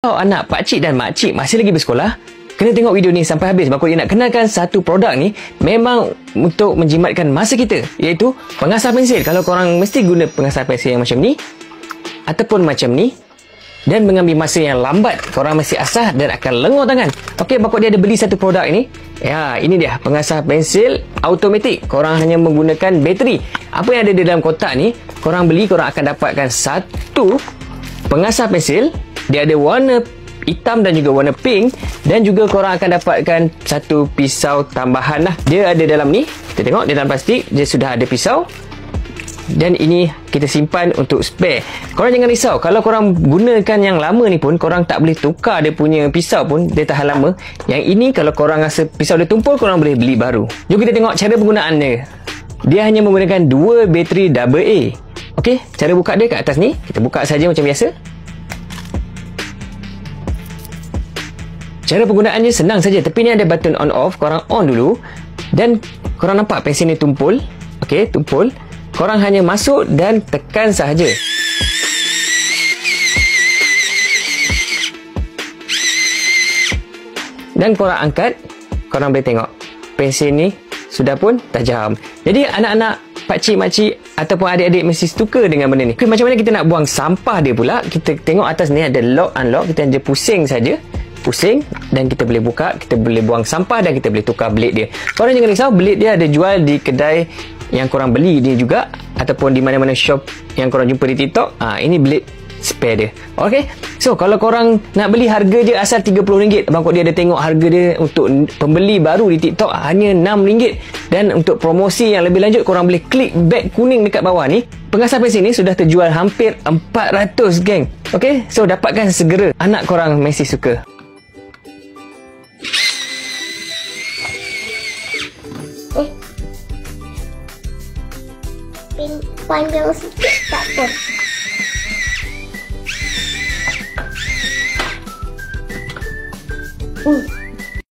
Kalau anak pakcik dan makcik masih lagi bersekolah, kena tengok video ni sampai habis. Bakul dia nak kenalkan satu produk ni memang untuk menjimatkan masa kita, iaitu pengasah pensil. Kalau korang mesti guna pengasah pensil yang macam ni ataupun macam ni, dan mengambil masa yang lambat, korang mesti asah dan akan lengur tangan. Okey, bakul dia ada beli satu produk ini. Ya, ini dia pengasah pensil automatik. Korang hanya menggunakan bateri. Apa yang ada di dalam kotak ni, korang beli, korang akan dapatkan satu pengasah pensil. Dia ada warna hitam dan juga warna pink, dan juga korang akan dapatkan satu pisau tambahan lah. Dia ada dalam ni, kita tengok di dalam plastik dia sudah ada pisau, dan ini kita simpan untuk spare. Korang jangan risau, kalau korang gunakan yang lama ni pun korang tak boleh tukar dia punya pisau pun, dia tahan lama. Yang ini kalau korang rasa pisau dia tumpul, korang boleh beli baru. Jom kita tengok cara penggunaan dia. Dia hanya menggunakan 2 bateri AA. Okey, cara buka dia kat atas ni, kita buka saja macam biasa. Cara penggunaannya senang saja. Tepi ni ada button on off. Korang on dulu, dan korang nampak pensil ni tumpul. Okey, tumpul. Korang hanya masuk dan tekan sahaja. Dan korang angkat, korang boleh tengok pensil ni sudah pun tajam. Jadi anak-anak, pakcik-makcik ataupun adik-adik mesti suka dengan benda ni. Okay, macam mana kita nak buang sampah dia pula? Kita tengok atas ni ada lock unlock. Kita hanya pusing saja, pusing, dan kita boleh buka, kita boleh buang sampah, dan kita boleh tukar blade dia. Korang jangan risau, blade dia ada jual di kedai yang korang beli dia juga, ataupun di mana-mana shop yang korang jumpa di TikTok. Ini blade spare dia. Ok, so kalau korang nak beli, harga dia asal RM30. Abang Kok dia ada tengok harga dia untuk pembeli baru di TikTok hanya RM6. Dan untuk promosi yang lebih lanjut, korang boleh klik beg kuning dekat bawah ni. Pengasah pensil ni sudah terjual hampir 400, geng. Ok, so dapatkan segera. Anak korang mesti suka. Panjang sikit tak apa.